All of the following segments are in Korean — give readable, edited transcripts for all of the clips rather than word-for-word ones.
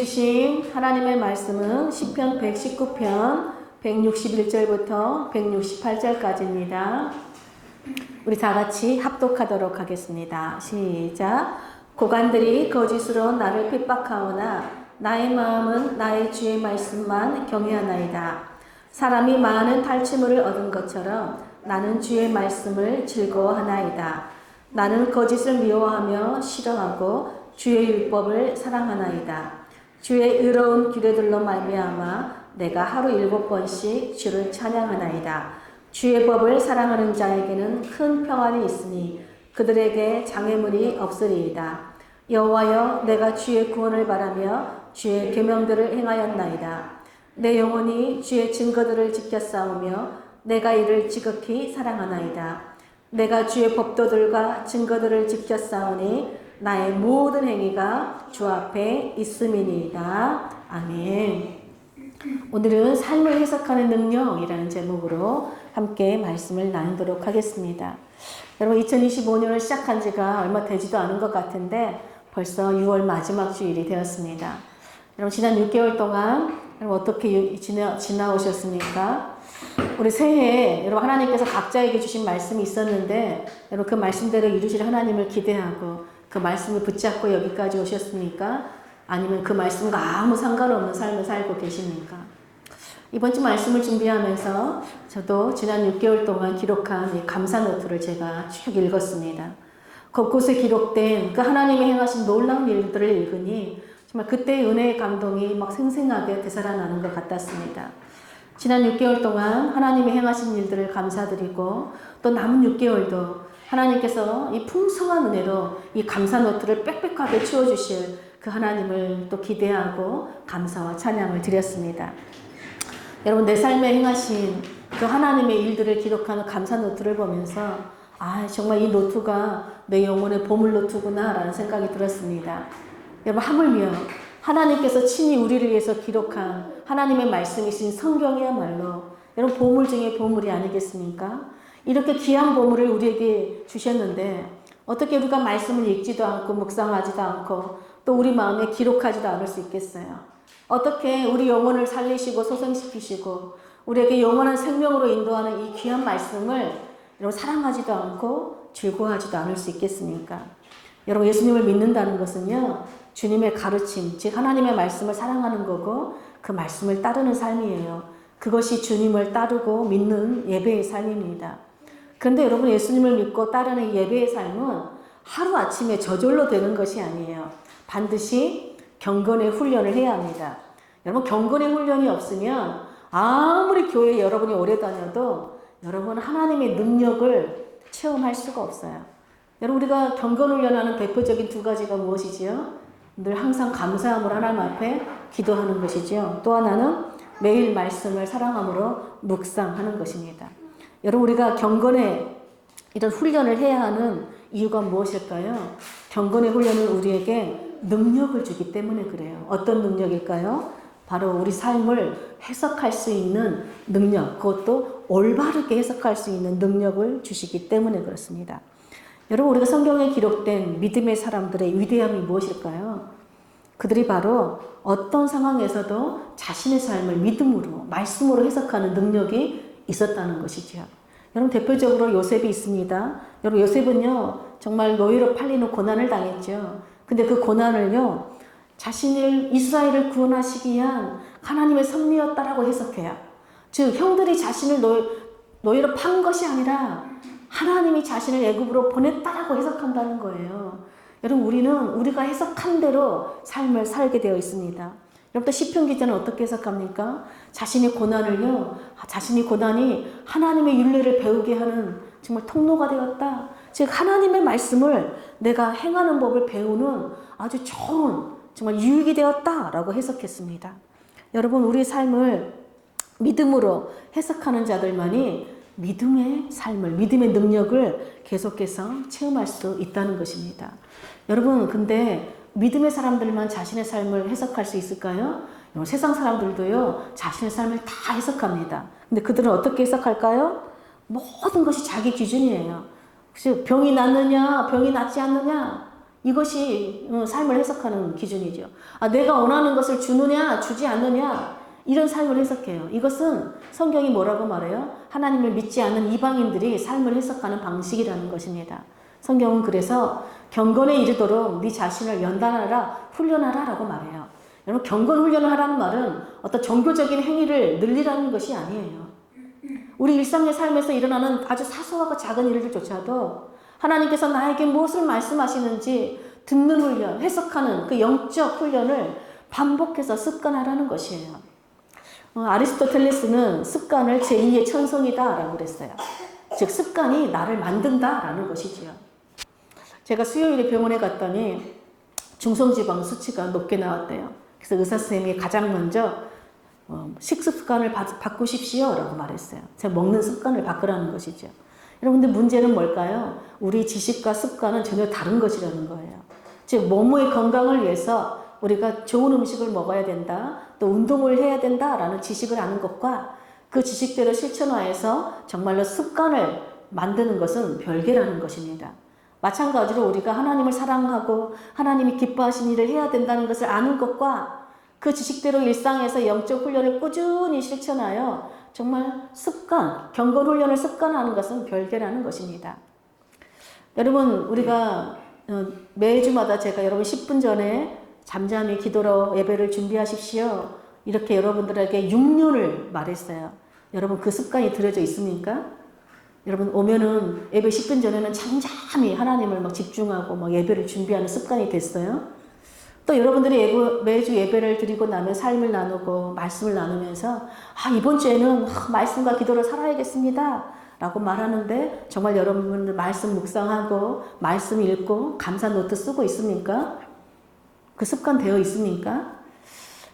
주신 하나님의 말씀은 시편 119편 161절부터 168절까지입니다. 우리 다 같이 합독하도록 하겠습니다. 시작. 고관들이 거짓으로 나를 핍박하오나 나의 마음은 나의 주의 말씀만 경외하나이다. 사람이 많은 탈취물을 얻은 것처럼 나는 주의 말씀을 즐거워하나이다. 나는 거짓을 미워하며 싫어하고 주의 율법을 사랑하나이다. 주의 의로운 규례들로 말미암아 내가 하루 7번씩 주를 찬양하나이다. 주의 법을 사랑하는 자에게는 큰 평안이 있으니 그들에게 장애물이 없으리이다. 여호와여, 내가 주의 구원을 바라며 주의 계명들을 행하였나이다. 내 영혼이 주의 증거들을 지켜 싸우며 내가 이를 지극히 사랑하나이다. 내가 주의 법도들과 증거들을 지켜 싸우니 나의 모든 행위가 주 앞에 있음이니이다. 아멘. 오늘은 삶을 해석하는 능력이라는 제목으로 함께 말씀을 나누도록 하겠습니다. 여러분, 2025년을 시작한 지가 얼마 되지도 않은 것 같은데 벌써 6월 마지막 주일이 되었습니다. 여러분, 지난 6개월 동안 여러분 어떻게 지나오셨습니까? 우리 새해에 여러분 하나님께서 각자에게 주신 말씀이 있었는데 여러분 그 말씀대로 이루실 하나님을 기대하고 그 말씀을 붙잡고 여기까지 오셨습니까? 아니면 그 말씀과 아무 상관없는 삶을 살고 계십니까? 이번 주 말씀을 준비하면서 저도 지난 6개월 동안 기록한 이 감사 노트를 제가 쭉 읽었습니다. 곳곳에 기록된 그 하나님이 행하신 놀라운 일들을 읽으니 정말 그때의 은혜의 감동이 막 생생하게 되살아나는 것 같았습니다. 지난 6개월 동안 하나님이 행하신 일들을 감사드리고 또 남은 6개월도 하나님께서 이 풍성한 은혜로 이 감사 노트를 빽빽하게 채워주실 그 하나님을 또 기대하고 감사와 찬양을 드렸습니다. 여러분, 내 삶에 행하신 그 하나님의 일들을 기록하는 감사 노트를 보면서 정말 이 노트가 내 영혼의 보물 노트구나 라는 생각이 들었습니다. 여러분, 하물며 하나님께서 친히 우리를 위해서 기록한 하나님의 말씀이신 성경이야말로 여러분 보물 중에 보물이 아니겠습니까? 이렇게 귀한 보물을 우리에게 주셨는데 어떻게 우리가 말씀을 읽지도 않고 묵상하지도 않고 또 우리 마음에 기록하지도 않을 수 있겠어요? 어떻게 우리 영혼을 살리시고 소생시키시고 우리에게 영원한 생명으로 인도하는 이 귀한 말씀을 여러분 사랑하지도 않고 즐거워하지도 않을 수 있겠습니까? 여러분, 예수님을 믿는다는 것은요, 주님의 가르침, 즉 하나님의 말씀을 사랑하는 거고 그 말씀을 따르는 삶이에요. 그것이 주님을 따르고 믿는 예배의 삶입니다. 그런데 여러분, 예수님을 믿고 따르는 예배의 삶은 하루아침에 저절로 되는 것이 아니에요. 반드시 경건의 훈련을 해야 합니다. 여러분, 경건의 훈련이 없으면 아무리 교회에 여러분이 오래 다녀도 여러분 하나님의 능력을 체험할 수가 없어요. 여러분, 우리가 경건 훈련하는 대표적인 두 가지가 무엇이지요? 늘 항상 감사함으로 하나님 앞에 기도하는 것이지요. 또 하나는 매일 말씀을 사랑함으로 묵상하는 것입니다. 여러분, 우리가 경건의 이런 훈련을 해야 하는 이유가 무엇일까요? 경건의 훈련은 우리에게 능력을 주기 때문에 그래요. 어떤 능력일까요? 바로 우리 삶을 해석할 수 있는 능력, 그것도 올바르게 해석할 수 있는 능력을 주시기 때문에 그렇습니다. 여러분, 우리가 성경에 기록된 믿음의 사람들의 위대함이 무엇일까요? 그들이 바로 어떤 상황에서도 자신의 삶을 믿음으로, 말씀으로 해석하는 능력이 있었다는 것이죠. 여러분, 대표적으로 요셉이 있습니다. 여러분, 요셉은요, 정말 노예로 팔리는 고난을 당했죠. 근데 그 고난을요, 자신을, 이스라엘을 구원하시기 위한 하나님의 섭리였다라고 해석해요. 즉, 형들이 자신을 노예로 판 것이 아니라 하나님이 자신을 애굽으로 보냈다라고 해석한다는 거예요. 여러분, 우리가 해석한 대로 삶을 살게 되어 있습니다. 여러분, 시편 기자는 어떻게 해석합니까? 자신의 고난이 하나님의 율례를 배우게 하는 정말 통로가 되었다. 즉 하나님의 말씀을 내가 행하는 법을 배우는 아주 좋은 정말 유익이 되었다라고 해석했습니다. 여러분, 우리 삶을 믿음으로 해석하는 자들만이 믿음의 삶을, 믿음의 능력을 계속해서 체험할 수 있다는 것입니다. 여러분, 근데 믿음의 사람들만 자신의 삶을 해석할 수 있을까요? 세상 사람들도요, 자신의 삶을 다 해석합니다. 근데 그들은 어떻게 해석할까요? 모든 것이 자기 기준이에요. 혹시 병이 낫느냐, 병이 낫지 않느냐, 이것이 삶을 해석하는 기준이죠. 내가 원하는 것을 주느냐 주지 않느냐 이런 삶을 해석해요. 이것은 성경이 뭐라고 말해요? 하나님을 믿지 않는 이방인들이 삶을 해석하는 방식이라는 것입니다. 성경은 그래서 경건에 이르도록 네 자신을 연단하라 훈련하라 라고 말해요. 여러분 경건 훈련을 하라는 말은 어떤 종교적인 행위를 늘리라는 것이 아니에요. 우리 일상의 삶에서 일어나는 아주 사소하고 작은 일들조차도 하나님께서 나에게 무엇을 말씀하시는지 듣는 훈련, 해석하는 그 영적 훈련을 반복해서 습관하라는 것이에요. 아리스토텔레스는 습관을 제2의 천성이다 라고 그랬어요. 즉 습관이 나를 만든다 라는 것이지요. 제가 수요일에 병원에 갔더니 중성지방 수치가 높게 나왔대요. 그래서 의사 선생님이 가장 먼저 식습 습관을 바꾸십시오 라고 말했어요. 제가 먹는 습관을 바꾸라는 것이죠. 여러분, 근데 문제는 뭘까요? 우리 지식과 습관은 전혀 다른 것이라는 거예요. 즉 몸의 건강을 위해서 우리가 좋은 음식을 먹어야 된다, 또 운동을 해야 된다라는 지식을 아는 것과 그 지식대로 실천화해서 정말로 습관을 만드는 것은 별개라는 것입니다. 마찬가지로 우리가 하나님을 사랑하고 하나님이 기뻐하신 일을 해야 된다는 것을 아는 것과 그 지식대로 일상에서 영적 훈련을 꾸준히 실천하여 정말 습관, 경건 훈련을 습관하는 것은 별개라는 것입니다. 여러분, 우리가 매주마다 제가 여러분 10분 전에 잠잠히 기도로 예배를 준비하십시오. 이렇게 여러분들에게 6년을 말했어요. 여러분 그 습관이 들여져 있습니까? 여러분 오면은 예배 10분 전에는 잠잠히 하나님을 막 집중하고 막 예배를 준비하는 습관이 됐어요. 또 여러분들이 매주 예배를 드리고 나면 삶을 나누고 말씀을 나누면서 이번 주에는 말씀과 기도를 살아야겠습니다 라고 말하는데 정말 여러분들 말씀 묵상하고 말씀 읽고 감사 노트 쓰고 있습니까? 그 습관 되어 있습니까?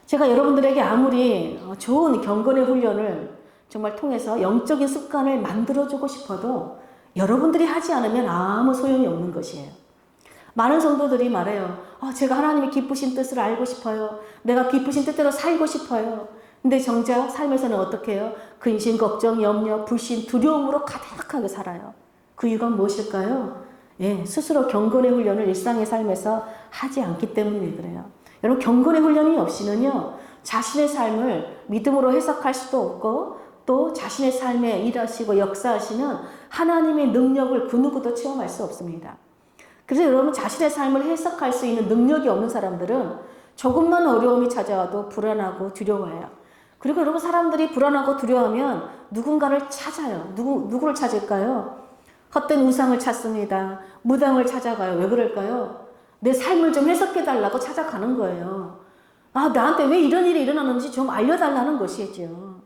제가 여러분들에게 아무리 좋은 경건의 훈련을 정말 통해서 영적인 습관을 만들어주고 싶어도 여러분들이 하지 않으면 아무 소용이 없는 것이에요. 많은 성도들이 말해요. 제가 하나님의 기쁘신 뜻을 알고 싶어요. 내가 기쁘신 뜻대로 살고 싶어요. 근데 정작 삶에서는 어떻게 해요? 근심, 걱정, 염려, 불신, 두려움으로 가득하게 살아요. 그 이유가 무엇일까요? 스스로 경건의 훈련을 일상의 삶에서 하지 않기 때문에 그래요. 여러분 경건의 훈련이 없이는요. 자신의 삶을 믿음으로 해석할 수도 없고 또 자신의 삶에 일하시고 역사하시는 하나님의 능력을 그 누구도 체험할 수 없습니다. 그래서 여러분 자신의 삶을 해석할 수 있는 능력이 없는 사람들은 조금만 어려움이 찾아와도 불안하고 두려워해요. 그리고 여러분 사람들이 불안하고 두려워하면 누군가를 찾아요. 누구를 찾을까요? 헛된 우상을 찾습니다. 무당을 찾아가요. 왜 그럴까요? 내 삶을 좀 해석해달라고 찾아가는 거예요. 나한테 왜 이런 일이 일어나는지 좀 알려달라는 것이죠.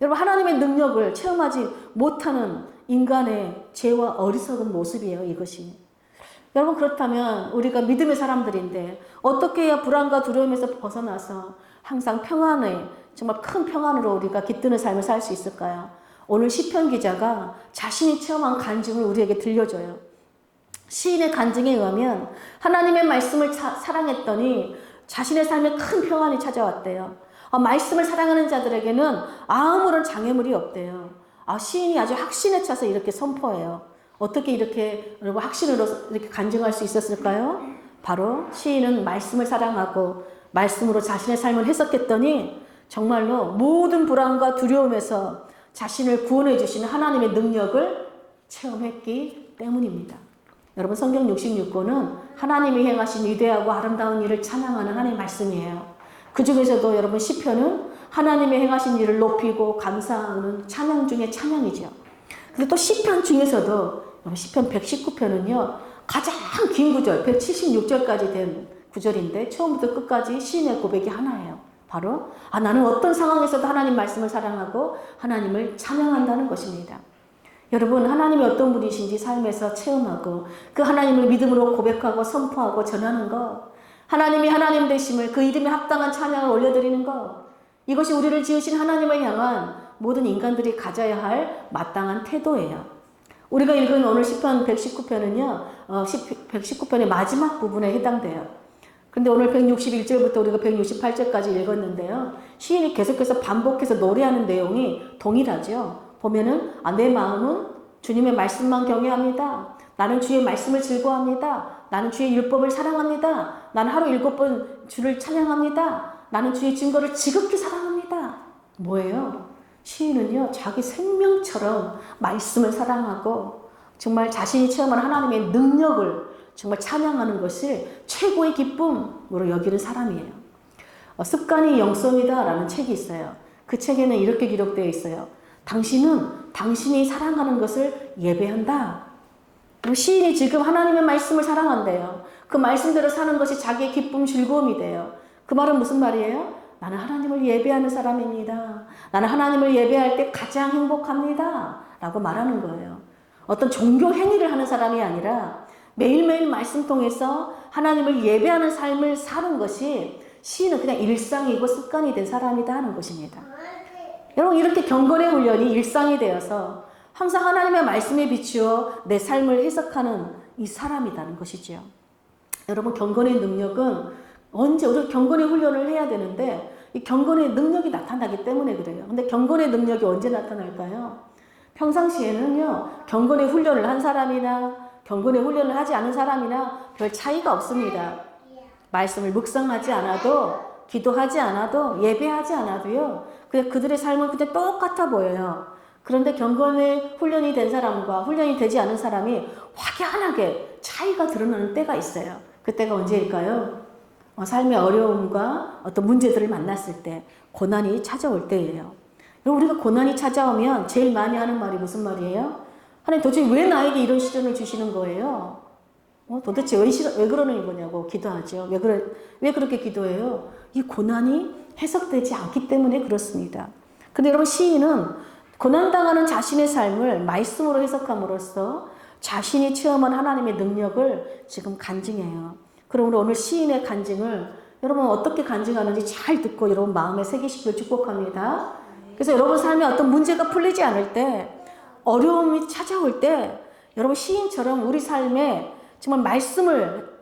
여러분 하나님의 능력을 체험하지 못하는 인간의 죄와 어리석은 모습이에요. 이것이. 여러분 그렇다면 우리가 믿음의 사람들인데 어떻게 해야 불안과 두려움에서 벗어나서 항상 평안에 정말 큰 평안으로 우리가 깃드는 삶을 살 수 있을까요? 오늘 시편 기자가 자신이 체험한 간증을 우리에게 들려줘요. 시인의 간증에 의하면 하나님의 말씀을 사랑했더니 자신의 삶에 큰 평안이 찾아왔대요. 말씀을 사랑하는 자들에게는 아무런 장애물이 없대요. 시인이 아주 확신에 차서 이렇게 선포해요. 어떻게 이렇게 여러분 확신으로 이렇게 간증할 수 있었을까요? 바로 시인은 말씀을 사랑하고 말씀으로 자신의 삶을 해석했더니 정말로 모든 불안과 두려움에서 자신을 구원해 주시는 하나님의 능력을 체험했기 때문입니다. 여러분 성경 66권은 하나님이 행하신 위대하고 아름다운 일을 찬양하는 하나님의 말씀이에요. 그 중에서도 여러분 시편은 하나님의 행하신 일을 높이고 감사하는 찬양 중에 찬양이죠. 근데 또 시편 중에서도 시편 119편은요 가장 긴 구절 176절까지 된 구절인데 처음부터 끝까지 시인의 고백이 하나예요. 바로 나는 어떤 상황에서도 하나님 말씀을 사랑하고 하나님을 찬양한다는 것입니다. 여러분 하나님이 어떤 분이신지 삶에서 체험하고 그 하나님을 믿음으로 고백하고 선포하고 전하는 것, 하나님이 하나님 되심을 그 이름에 합당한 찬양을 올려드리는 것, 이것이 우리를 지으신 하나님을 향한 모든 인간들이 가져야 할 마땅한 태도예요. 우리가 읽은 오늘 시편 119편은요 119편의 마지막 부분에 해당돼요. 근데 오늘 161절부터 우리가 168절까지 읽었는데요. 시인이 계속해서 반복해서 노래하는 내용이 동일하죠. 보면은 내 마음은 주님의 말씀만 경외합니다. 나는 주의 말씀을 즐거워합니다. 나는 주의 율법을 사랑합니다. 나는 하루 7번 주를 찬양합니다. 나는 주의 증거를 지극히 사랑합니다. 뭐예요? 시인은요, 자기 생명처럼 말씀을 사랑하고 정말 자신이 체험한 하나님의 능력을 정말 찬양하는 것을 최고의 기쁨으로 여기는 사람이에요. 습관이 영성이다 라는 책이 있어요. 그 책에는 이렇게 기록되어 있어요. 당신은 당신이 사랑하는 것을 예배한다. 시인이 지금 하나님의 말씀을 사랑한대요. 그 말씀대로 사는 것이 자기의 기쁨, 즐거움이 돼요. 그 말은 무슨 말이에요? 나는 하나님을 예배하는 사람입니다. 나는 하나님을 예배할 때 가장 행복합니다. 라고 말하는 거예요. 어떤 종교 행위를 하는 사람이 아니라 매일매일 말씀 통해서 하나님을 예배하는 삶을 사는 것이 시인은 그냥 일상이고 습관이 된 사람이다 하는 것입니다. 여러분, 이렇게 경건의 훈련이 일상이 되어서 항상 하나님의 말씀에 비추어 내 삶을 해석하는 이 사람이라는 것이죠. 여러분, 경건의 능력은 언제 우리가 경건의 훈련을 해야 되는데 이 경건의 능력이 나타나기 때문에 그래요. 근데 경건의 능력이 언제 나타날까요? 평상시에는요, 경건의 훈련을 한 사람이나 경건의 훈련을 하지 않은 사람이나 별 차이가 없습니다. 말씀을 묵상하지 않아도, 기도하지 않아도, 예배하지 않아도요, 그냥 그들의 삶은 그냥 똑같아 보여요. 그런데 경건의 훈련이 된 사람과 훈련이 되지 않은 사람이 확연하게 차이가 드러나는 때가 있어요. 그때가 언제일까요? 삶의 어려움과 어떤 문제들을 만났을 때, 고난이 찾아올 때예요. 우리가 고난이 찾아오면 제일 많이 하는 말이 무슨 말이에요? 하나님 도대체 왜 나에게 이런 시련을 주시는 거예요? 도대체 왜 그러는 거냐고 기도하죠. 왜 그렇게 기도해요? 이 고난이 해석되지 않기 때문에 그렇습니다. 근데 여러분, 시인은 고난당하는 자신의 삶을 말씀으로 해석함으로써 자신이 체험한 하나님의 능력을 지금 간증해요. 그러므로 오늘 시인의 간증을 여러분 어떻게 간증하는지 잘 듣고 여러분 마음에 새기시길 축복합니다. 그래서 여러분 삶에 어떤 문제가 풀리지 않을 때, 어려움이 찾아올 때 여러분 시인처럼 우리 삶에 정말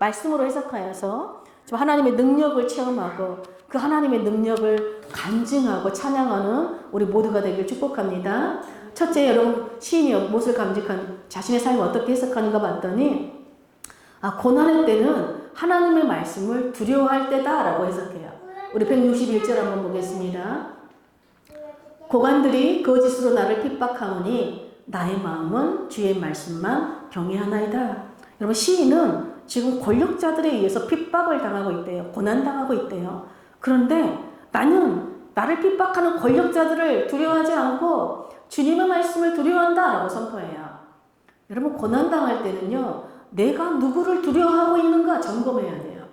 말씀으로 해석하여서 하나님의 능력을 체험하고 그 하나님의 능력을 간증하고 찬양하는 우리 모두가 되길 축복합니다. 첫째, 여러분 시인이 무엇을 간직한 자신의 삶을 어떻게 해석하는가 봤더니 고난의 때는 하나님의 말씀을 두려워할 때다 라고 해석해요. 우리 161절 한번 보겠습니다. 고관들이 거짓으로 나를 핍박하오니 나의 마음은 주의 말씀만 경외하나이다. 여러분, 시인은 지금 권력자들에 의해서 핍박을 당하고 있대요. 고난당하고 있대요. 그런데 나는 나를 핍박하는 권력자들을 두려워하지 않고 주님의 말씀을 두려워한다 라고 선포해요. 여러분, 고난당할 때는요, 내가 누구를 두려워하고 있는가 점검해야 돼요.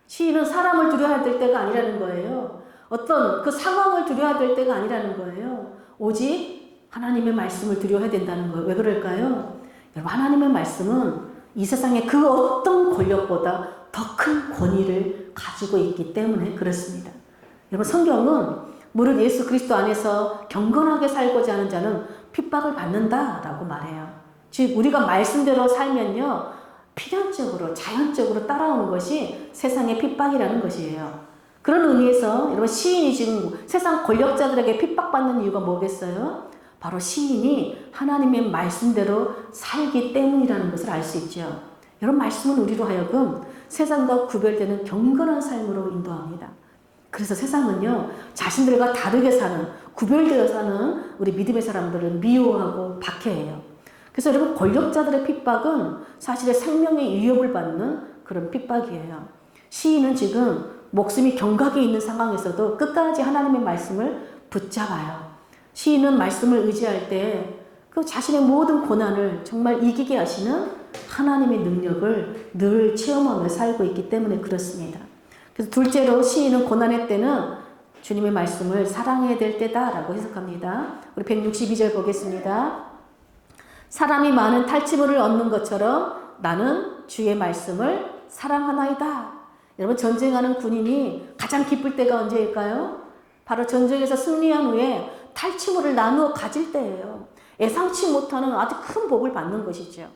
시인은 사람을 두려워해야 될 때가 아니라는 거예요. 어떤 그 상황을 두려워해야 될 때가 아니라는 거예요. 오직 하나님의 말씀을 두려워해야 된다는 거예요. 왜 그럴까요? 여러분, 하나님의 말씀은 이 세상의 그 어떤 권력보다 더 큰 권위를 가지고 있기 때문에 그렇습니다. 여러분, 성경은 무릇 예수 그리스도 안에서 경건하게 살고자 하는 자는 핍박을 받는다라고 말해요. 즉 우리가 말씀대로 살면요, 필연적으로 자연적으로 따라오는 것이 세상의 핍박이라는 것이에요. 그런 의미에서 여러분, 시인이 지금 세상 권력자들에게 핍박받는 이유가 뭐겠어요? 바로 시인이 하나님의 말씀대로 살기 때문이라는 것을 알 수 있죠. 여러분, 말씀은 우리로 하여금 세상과 구별되는 경건한 삶으로 인도합니다. 그래서 세상은요, 자신들과 다르게 사는, 구별되어 사는 우리 믿음의 사람들을 미워하고 박해해요. 그래서 여러분, 권력자들의 핍박은 사실의 생명의 위협을 받는 그런 핍박이에요. 시인은 지금 목숨이 경각에 있는 상황에서도 끝까지 하나님의 말씀을 붙잡아요. 시인은 말씀을 의지할 때 그 자신의 모든 고난을 정말 이기게 하시는 하나님의 능력을 늘 체험하며 살고 있기 때문에 그렇습니다. 그래서 둘째로 시인은 고난의 때는 주님의 말씀을 사랑해야 될 때다라고 해석합니다. 우리 162절 보겠습니다. 사람이 많은 탈취물을 얻는 것처럼 나는 주의 말씀을 사랑하나이다. 여러분, 전쟁하는 군인이 가장 기쁠 때가 언제일까요? 바로 전쟁에서 승리한 후에 탈취물을 나누어 가질 때예요. 예상치 못하는 아주 큰 복을 받는 것이죠.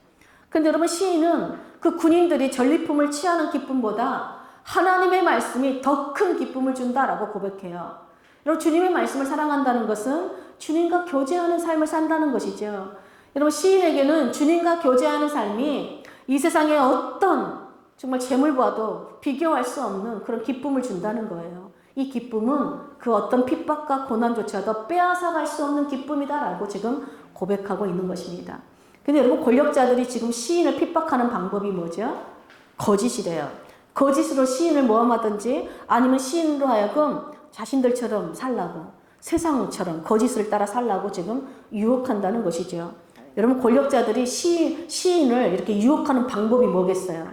그런데 여러분, 시인은 그 군인들이 전리품을 취하는 기쁨보다 하나님의 말씀이 더 큰 기쁨을 준다라고 고백해요. 여러분, 주님의 말씀을 사랑한다는 것은 주님과 교제하는 삶을 산다는 것이죠. 여러분, 시인에게는 주님과 교제하는 삶이 이 세상의 어떤 정말 재물과도 비교할 수 없는 그런 기쁨을 준다는 거예요. 이 기쁨은 그 어떤 핍박과 고난조차도 빼앗아갈 수 없는 기쁨이다라고 지금 고백하고 있는 것입니다. 근데 여러분, 권력자들이 지금 시인을 핍박하는 방법이 뭐죠? 거짓이래요. 거짓으로 시인을 모함하든지 아니면 시인으로 하여금 자신들처럼 살라고, 세상처럼 거짓을 따라 살라고 지금 유혹한다는 것이죠. 여러분, 권력자들이 시인을 이렇게 유혹하는 방법이 뭐겠어요?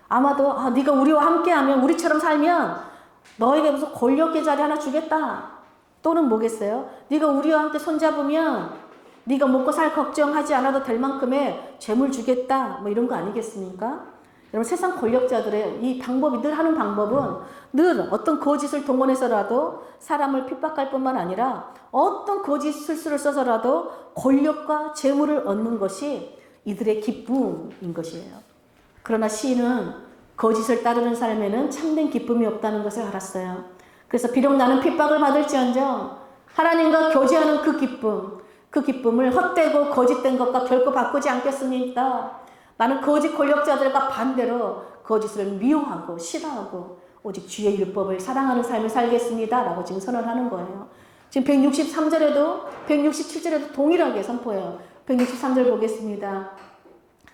아마도 네가 우리와 함께하면, 우리처럼 살면 너에게 무슨 권력의 자리 하나 주겠다. 또는 뭐겠어요? 네가 우리와 함께 손잡으면 네가 먹고 살 걱정하지 않아도 될 만큼의 재물 주겠다. 뭐 이런 거 아니겠습니까? 여러분, 세상 권력자들의 이 방법이 늘 하는 방법은 늘 어떤 거짓을 동원해서라도 사람을 핍박할 뿐만 아니라 어떤 거짓 술수를 써서라도 권력과 재물을 얻는 것이 이들의 기쁨인 것이에요. 그러나 시인은 거짓을 따르는 삶에는 참된 기쁨이 없다는 것을 알았어요. 그래서 비록 나는 핍박을 받을지언정 하나님과 교제하는 그 기쁨을 헛되고 거짓된 것과 결코 바꾸지 않겠습니다. 나는 거짓 권력자들과 반대로 거짓을 미워하고 싫어하고 오직 주의 율법을 사랑하는 삶을 살겠습니다. 라고 지금 선언하는 거예요. 지금 163절에도 167절에도 동일하게 선포해요. 163절 보겠습니다.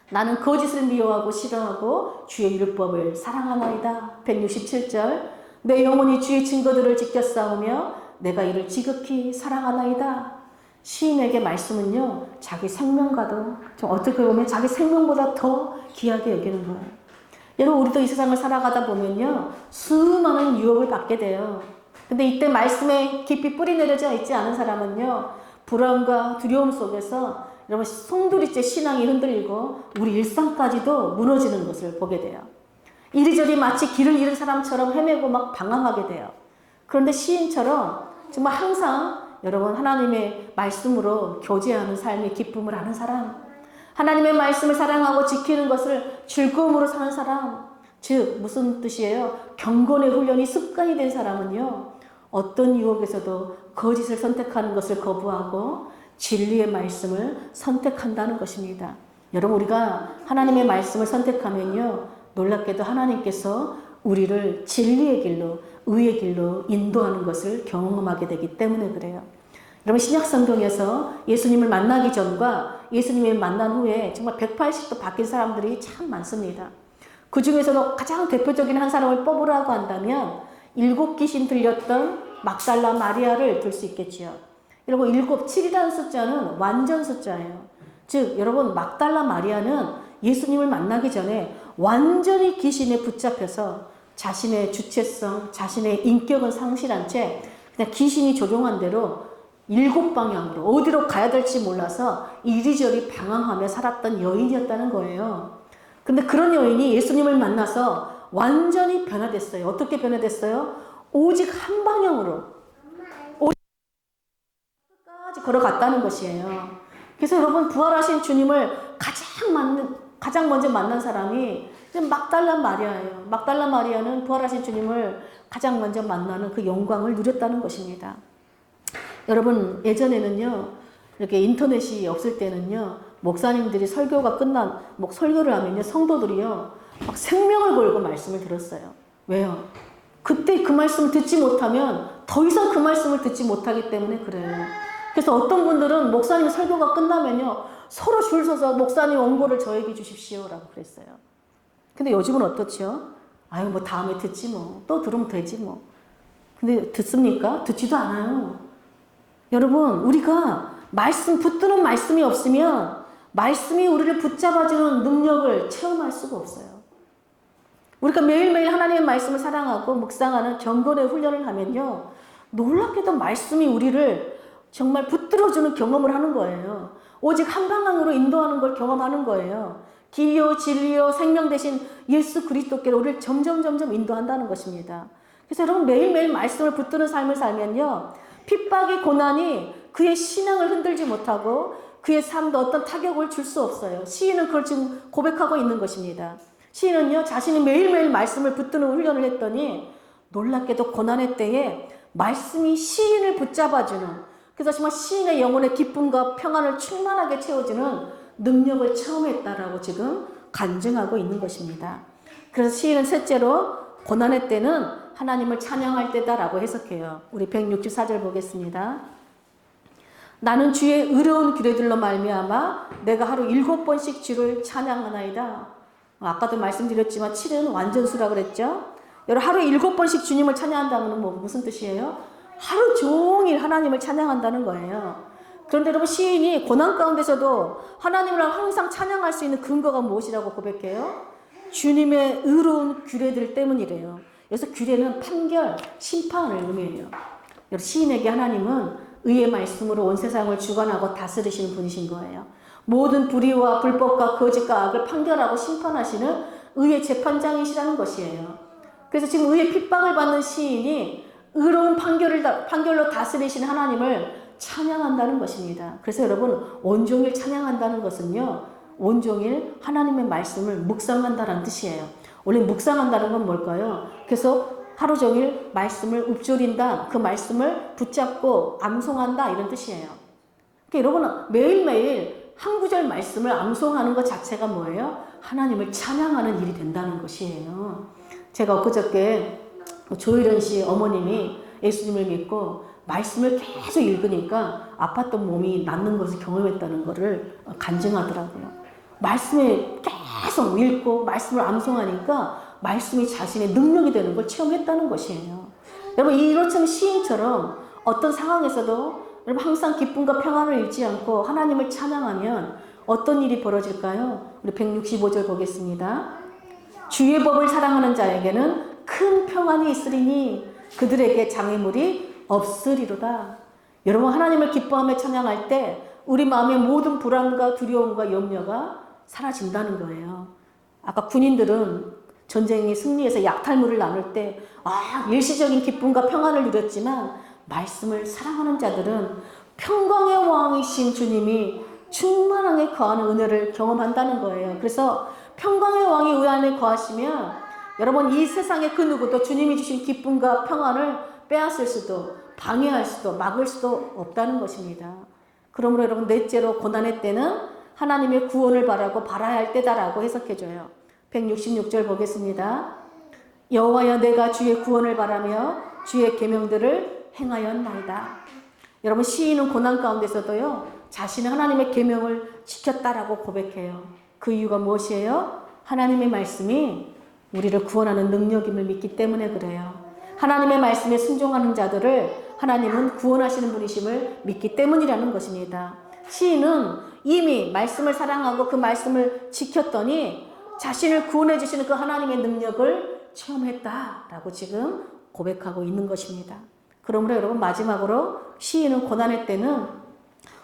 나는 거짓을 미워하고 싫어하고 주의 율법을 사랑하나이다. 167절 내 영혼이 주의 증거들을 지켜 싸우며 내가 이를 지극히 사랑하나이다. 시인에게 말씀은요, 자기 생명과도 좀 어떻게 보면 자기 생명보다 더 귀하게 여기는 거예요. 여러분, 우리도 이 세상을 살아가다 보면요, 수많은 유혹을 받게 돼요. 근데 이때 말씀에 깊이 뿌리 내려져 있지 않은 사람은요, 불안과 두려움 속에서 여러분, 송두리째 신앙이 흔들리고 우리 일상까지도 무너지는 것을 보게 돼요. 이리저리 마치 길을 잃은 사람처럼 헤매고 막 방황하게 돼요. 그런데 시인처럼 정말 항상 여러분, 하나님의 말씀으로 교제하는 삶의 기쁨을 아는 사람, 하나님의 말씀을 사랑하고 지키는 것을 즐거움으로 사는 사람, 즉 무슨 뜻이에요? 경건의 훈련이 습관이 된 사람은요, 어떤 유혹에서도 거짓을 선택하는 것을 거부하고 진리의 말씀을 선택한다는 것입니다. 여러분, 우리가 하나님의 말씀을 선택하면요, 놀랍게도 하나님께서 우리를 진리의 길로, 의의 길로 인도하는 것을 경험하게 되기 때문에 그래요. 여러분, 신약성경에서 예수님을 만나기 전과 예수님을 만난 후에 정말 180도 바뀐 사람들이 참 많습니다. 그 중에서도 가장 대표적인 한 사람을 뽑으라고 한다면 7 귀신 들렸던 막달라 마리아를 들 수 있겠지요. 여러분, 7이라는 숫자는 완전 숫자예요. 즉, 여러분, 막달라 마리아는 예수님을 만나기 전에 완전히 귀신에 붙잡혀서 자신의 주체성, 자신의 인격은 상실한 채 그냥 귀신이 조종한 대로 7방향으로 어디로 가야 될지 몰라서 이리저리 방황하며 살았던 여인이었다는 거예요. 근데 그런 여인이 예수님을 만나서 완전히 변화됐어요. 어떻게 변화됐어요? 오직 한 방향으로 끝까지 걸어갔다는 것이에요. 그래서 여러분, 부활하신 주님을 가장 먼저 만난 사람이 막달라 마리아예요. 막달라 마리아는 부활하신 주님을 가장 먼저 만나는 그 영광을 누렸다는 것입니다. 여러분, 예전에는요, 이렇게 인터넷이 없을 때는요, 목사님들이 설교가 설교를 하면요, 성도들이요, 막 생명을 걸고 말씀을 들었어요. 왜요? 그때 그 말씀을 듣지 못하면 더 이상 그 말씀을 듣지 못하기 때문에 그래요. 그래서 어떤 분들은 목사님 설교가 끝나면요, 서로 줄 서서 목사님 원고를 저에게 주십시오. 라고 그랬어요. 근데 요즘은 어떻죠? 아유, 뭐 다음에 듣지 뭐. 또 들으면 되지 뭐. 근데 듣습니까? 듣지도 않아요. 여러분, 우리가 붙드는 말씀이 없으면 말씀이 우리를 붙잡아주는 능력을 체험할 수가 없어요. 우리가 매일매일 하나님의 말씀을 사랑하고 묵상하는 경건의 훈련을 하면요, 놀랍게도 말씀이 우리를 정말 붙들어주는 경험을 하는 거예요. 오직 한 방향으로 인도하는 걸 경험하는 거예요. 길이요 진리요 생명 되신 예수 그리스도께로 우리를 점점 인도한다는 것입니다. 그래서 여러분, 매일매일 말씀을 붙드는 삶을 살면요, 핍박의 고난이 그의 신앙을 흔들지 못하고 그의 삶도 어떤 타격을 줄 수 없어요. 시인은 그걸 지금 고백하고 있는 것입니다. 시인은요, 자신이 매일매일 말씀을 붙드는 훈련을 했더니 놀랍게도 고난의 때에 말씀이 시인을 붙잡아주는, 그래서 정말 시인의 영혼의 기쁨과 평안을 충만하게 채워주는 능력을 체험했다라고 지금 간증하고 있는 것입니다. 그래서 시인은 셋째로 고난의 때는 하나님을 찬양할 때다라고 해석해요. 우리 164절 보겠습니다. 나는 주의 의로운 규례들로 말미암아 내가 하루 7번씩 주를 찬양하나이다. 아까도 말씀드렸지만 7은 완전수라 그랬죠. 여러분 하루 7번씩 주님을 찬양한다면 뭐 무슨 뜻이에요? 하루 종일 하나님을 찬양한다는 거예요. 그런데 여러분 시인이 고난 가운데서도 하나님을 항상 찬양할 수 있는 근거가 무엇이라고 고백해요? 주님의 의로운 규례들 때문이래요. 여기서 규례는 판결, 심판을 의미해요. 여러분 시인에게 하나님은 의의 말씀으로 온 세상을 주관하고 다스리시는 분이신 거예요. 모든 불의와 불법과 거짓과 악을 판결하고 심판하시는 의의 재판장이시라는 것이에요. 그래서 지금 의의 핍박을 받는 시인이 의로운 판결로 다스리시는 하나님을 찬양한다는 것입니다. 그래서 여러분 온종일 찬양한다는 것은요, 온종일 하나님의 말씀을 묵상한다는 뜻이에요. 원래 묵상한다는 건 뭘까요? 그래서 하루 종일 말씀을 읊조린다, 그 말씀을 붙잡고 암송한다 이런 뜻이에요. 그러니까 여러분은 매일매일 한 구절 말씀을 암송하는 것 자체가 뭐예요? 하나님을 찬양하는 일이 된다는 것이에요. 제가 엊그저께 조일현 씨 어머님이 예수님을 믿고 말씀을 계속 읽으니까 아팠던 몸이 낫는 것을 경험했다는 것을 간증하더라고요. 말씀을 계속 읽고 말씀을 암송하니까 말씀이 자신의 능력이 되는 걸 체험했다는 것이에요. 여러분 이렇처럼 시인처럼 어떤 상황에서도 여러분 항상 기쁨과 평안을 잃지 않고 하나님을 찬양하면 어떤 일이 벌어질까요? 우리 165절 보겠습니다. 주의 법을 사랑하는 자에게는 큰 평안이 있으리니 그들에게 장애물이 없으리로다. 여러분 하나님을 기뻐하며 찬양할 때 우리 마음의 모든 불안과 두려움과 염려가 사라진다는 거예요. 아까 군인들은 전쟁이 승리해서 약탈물을 나눌 때 일시적인 기쁨과 평안을 누렸지만 말씀을 사랑하는 자들은 평강의 왕이신 주님이 충만하게 거하는 은혜를 경험한다는 거예요. 그래서 평강의 왕이 의 안에 거하시면 여러분 이 세상의 그 누구도 주님이 주신 기쁨과 평안을 빼앗을 수도 방해할 수도 막을 수도 없다는 것입니다. 그러므로 여러분 넷째로 고난의 때는 하나님의 구원을 바라고 바라야 할 때다라고 해석해줘요. 166절 보겠습니다. 여호와여 내가 주의 구원을 바라며 주의 계명들을 행하였나이다. 여러분 시인은 고난 가운데서도요 자신은 하나님의 계명을 지켰다라고 고백해요. 그 이유가 무엇이에요? 하나님의 말씀이 우리를 구원하는 능력임을 믿기 때문에 그래요. 하나님의 말씀에 순종하는 자들을 하나님은 구원하시는 분이심을 믿기 때문이라는 것입니다. 시인은 이미 말씀을 사랑하고 그 말씀을 지켰더니 자신을 구원해 주시는 그 하나님의 능력을 체험했다라고 지금 고백하고 있는 것입니다. 그러므로 여러분 마지막으로 시인은 고난의 때는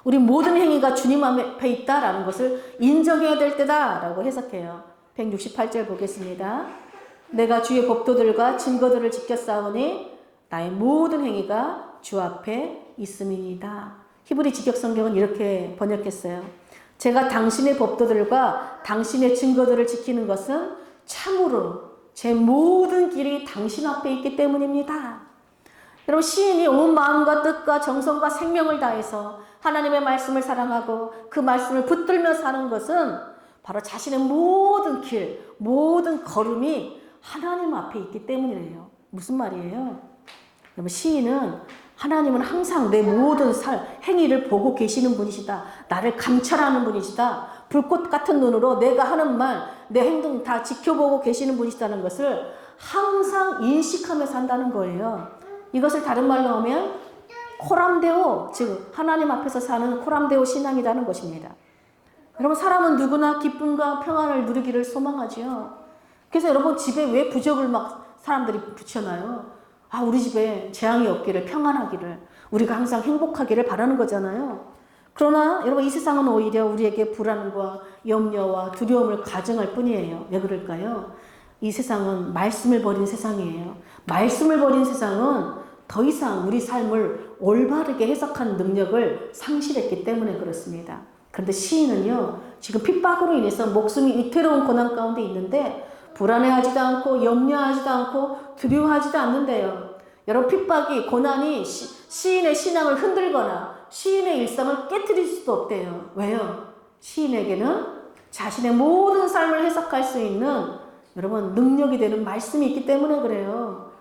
우리 모든 행위가 주님 앞에 있다라는 것을 인정해야 될 때다라고 해석해요. 168절 보겠습니다. 내가 주의 법도들과 증거들을 지켰사오니 나의 모든 행위가 주 앞에 있음이니이다. 히브리 직역성경은 이렇게 번역했어요. 제가 당신의 법도들과 당신의 증거들을 지키는 것은 참으로 제 모든 길이 당신 앞에 있기 때문입니다. 여러분 시인이 온 마음과 뜻과 정성과 생명을 다해서 하나님의 말씀을 사랑하고 그 말씀을 붙들며 사는 것은 바로 자신의 모든 길, 모든 걸음이 하나님 앞에 있기 때문이에요. 무슨 말이에요? 여러분 시인은 하나님은 항상 내 모든 행위를 보고 계시는 분이시다. 나를 감찰하는 분이시다. 불꽃 같은 눈으로 내가 하는 말, 내 행동 다 지켜보고 계시는 분이시다는 것을 항상 인식하며 산다는 거예요. 이것을 다른 말로 하면 코람데오, 즉 하나님 앞에서 사는 코람데오 신앙이라는 것입니다. 여러분 사람은 누구나 기쁨과 평안을 누리기를 소망하지요. 그래서 여러분 집에 왜 부적을 막 사람들이 붙여놔요? 우리 집에 재앙이 없기를, 평안하기를, 우리가 항상 행복하기를 바라는 거잖아요. 그러나 여러분 이 세상은 오히려 우리에게 불안과 염려와 두려움을 가정할 뿐이에요. 왜 그럴까요? 이 세상은 말씀을 버린 세상이에요. 말씀을 버린 세상은 더 이상 우리 삶을 올바르게 해석하는 능력을 상실했기 때문에 그렇습니다. 그런데 시인은요, 지금 핍박으로 인해서 목숨이 위태로운 고난 가운데 있는데 불안해하지도 않고 염려하지도 않고 두려워하지도 않는데요. 여러분 핍박이, 고난이 시인의 신앙을 흔들거나 시인의 일상을 깨트릴 수도 없대요. 왜요? 시인에게는 자신의 모든 삶을 해석할 수 있는 여러분 능력이 되는 말씀이 있기 때문에 그래요.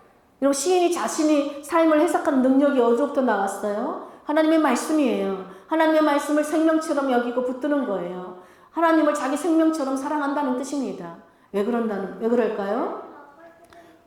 여러분 시인이 자신이 삶을 해석하는 능력이 어디로부터 나왔어요? 하나님의 말씀이에요. 하나님의 말씀을 생명처럼 여기고 붙드는 거예요. 하나님을 자기 생명처럼 사랑한다는 뜻입니다. 왜 그럴까요?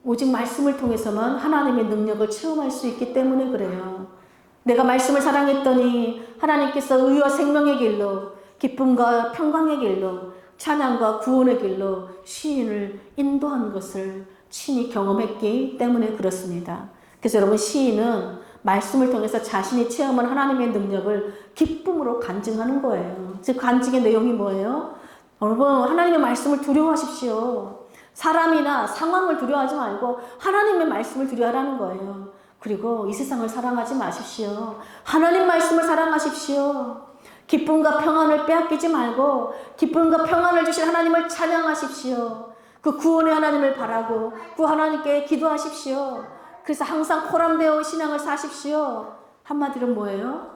오직 말씀을 통해서만 하나님의 능력을 체험할 수 있기 때문에 그래요. 내가 말씀을 사랑했더니 하나님께서 의와 생명의 길로, 기쁨과 평강의 길로, 찬양과 구원의 길로 시인을 인도한 것을 친히 경험했기 때문에 그렇습니다. 그래서 여러분 시인은 말씀을 통해서 자신이 체험한 하나님의 능력을 기쁨으로 간증하는 거예요. 즉 간증의 내용이 뭐예요? 여러분 하나님의 말씀을 두려워하십시오. 사람이나 상황을 두려워하지 말고 하나님의 말씀을 두려워하라는 거예요. 그리고 이 세상을 사랑하지 마십시오. 하나님 말씀을 사랑하십시오. 기쁨과 평안을 빼앗기지 말고 기쁨과 평안을 주신 하나님을 찬양하십시오. 그 구원의 하나님을 바라고 그 하나님께 기도하십시오. 그래서 항상 코람되어 신앙을 사십시오. 한마디로 뭐예요?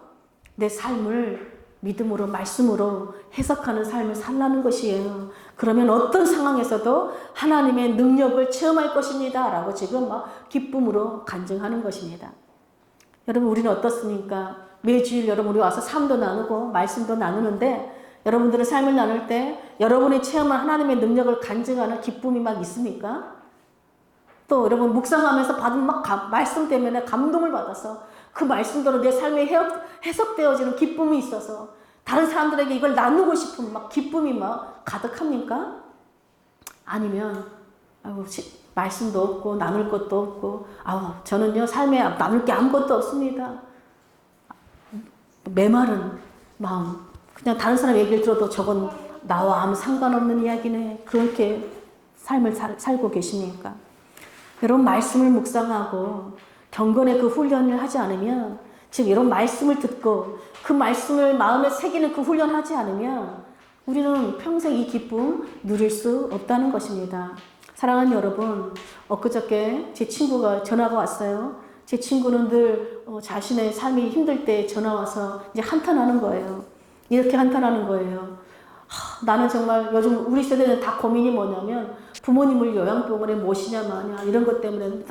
내 삶을 믿음으로 말씀으로 해석하는 삶을 살라는 것이에요. 그러면 어떤 상황에서도 하나님의 능력을 체험할 것입니다. 라고 지금 막 기쁨으로 간증하는 것입니다. 여러분 우리는 어떻습니까? 매주일 여러분 우리 와서 삶도 나누고 말씀도 나누는데 여러분들은 삶을 나눌 때 여러분이 체험한 하나님의 능력을 간증하는 기쁨이 막 있습니까? 또 여러분 묵상하면서 받은 막 말씀 때문에 감동을 받아서 그 말씀대로 내 삶에 해석되어지는 기쁨이 있어서 다른 사람들에게 이걸 나누고 싶은 막 기쁨이 막 가득합니까? 아니면 말씀도 없고 나눌 것도 없고 저는요 삶에 나눌 게 아무것도 없습니다. 메마른 마음, 그냥 다른 사람 얘기를 들어도 저건 나와 아무 상관없는 이야기네, 그렇게 삶을 살고 계십니까? 여러분 말씀을 묵상하고 경건의 그 훈련을 하지 않으면, 즉 이런 말씀을 듣고 그 말씀을 마음에 새기는 그 훈련을 하지 않으면 우리는 평생 이 기쁨 누릴 수 없다는 것입니다. 사랑하는 여러분, 엊그저께 제 친구가 전화가 왔어요. 제 친구는 늘 자신의 삶이 힘들 때 전화 와서 이제 한탄하는 거예요. 이렇게 한탄하는 거예요. 나는 정말 요즘 우리 세대는 다 고민이 뭐냐면 부모님을 요양병원에 모시냐 마냐 이런 것 때문에 늘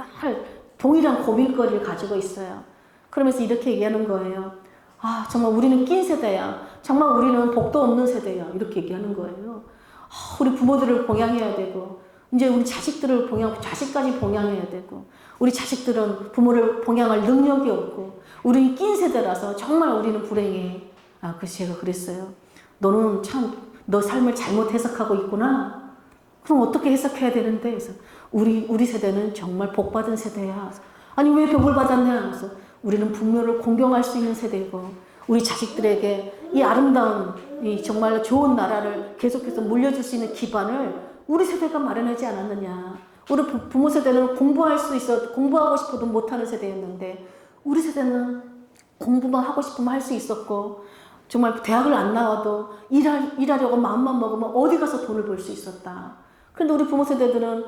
동일한 고민거리를 가지고 있어요. 그러면서 이렇게 얘기하는 거예요. 정말 우리는 낀 세대야. 정말 우리는 복도 없는 세대야. 이렇게 얘기하는 거예요. 우리 부모들을 봉양해야 되고 이제 우리 자식들을 자식까지 봉양해야 되고 우리 자식들은 부모를 봉양할 능력이 없고 우리는 낀 세대라서 정말 우리는 불행해. 그래서 제가 그랬어요. 너는 참 너 삶을 잘못 해석하고 있구나. 그럼 어떻게 해석해야 되는데? 그래서 우리 세대는 정말 복받은 세대야. 아니 왜 복을 받았냐? 그래서 우리는 부모를 공경할 수 있는 세대고 우리 자식들에게 이 아름다운 이 정말 좋은 나라를 계속해서 물려줄 수 있는 기반을 우리 세대가 마련하지 않았느냐. 우리 부모 세대는 공부하고 싶어도 못하는 세대였는데 우리 세대는 공부만 하고 싶으면 할 수 있었고 정말 대학을 안 나와도 일하려고 마음만 먹으면 어디 가서 돈을 벌 수 있었다. 그런데 우리 부모 세대들은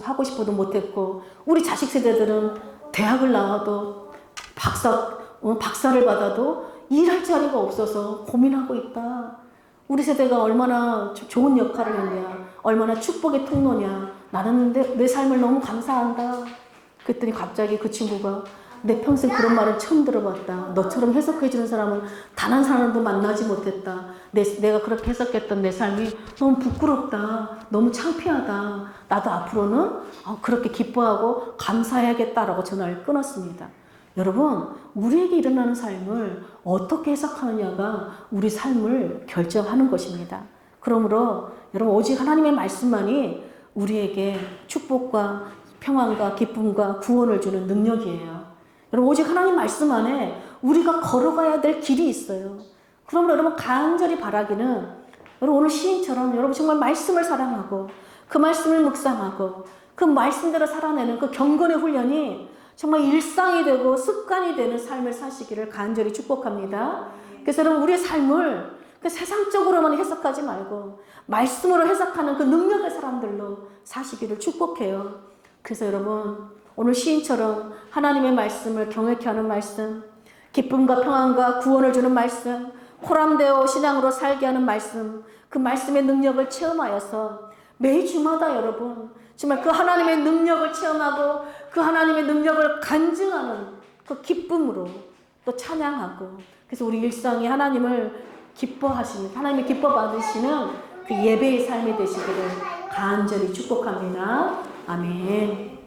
하고 싶어도 못했고 우리 자식 세대들은 대학을 나와도 박사를 받아도 일할 자리가 없어서 고민하고 있다. 우리 세대가 얼마나 좋은 역할을 했냐, 얼마나 축복의 통로냐. 나는 내 삶을 너무 감사한다. 그랬더니 갑자기 그 친구가 내 평생 그런 말을 처음 들어봤다. 너처럼 해석해주는 사람은 단 한 사람도 만나지 못했다. 내가 그렇게 해석했던 내 삶이 너무 부끄럽다. 너무 창피하다. 나도 앞으로는 그렇게 기뻐하고 감사해야겠다라고 전화를 끊었습니다. 여러분, 우리에게 일어나는 삶을 어떻게 해석하느냐가 우리 삶을 결정하는 것입니다. 그러므로 여러분 오직 하나님의 말씀만이 우리에게 축복과 평안과 기쁨과 구원을 주는 능력이에요. 여러분 오직 하나님 말씀 안에 우리가 걸어가야 될 길이 있어요. 그러므로 여러분 간절히 바라기는 여러분 오늘 시인처럼 여러분 정말 말씀을 사랑하고 그 말씀을 묵상하고 그 말씀대로 살아내는 그 경건의 훈련이 정말 일상이 되고 습관이 되는 삶을 사시기를 간절히 축복합니다. 그래서 여러분 우리의 삶을 그 세상적으로만 해석하지 말고 말씀으로 해석하는 그 능력의 사람들로 사시기를 축복해요. 그래서 여러분 오늘 시인처럼 하나님의 말씀을 경외케 하는 말씀, 기쁨과 평안과 구원을 주는 말씀, 호람되어 신앙으로 살게 하는 말씀, 그 말씀의 능력을 체험하여서 매일 주마다 여러분 정말 그 하나님의 능력을 체험하고 그 하나님의 능력을 간증하는 그 기쁨으로 또 찬양하고, 그래서 우리 일상이 하나님을 기뻐하시는, 하나님이 기뻐 받으시는 그 예배의 삶이 되시기를 간절히 축복합니다. 아멘.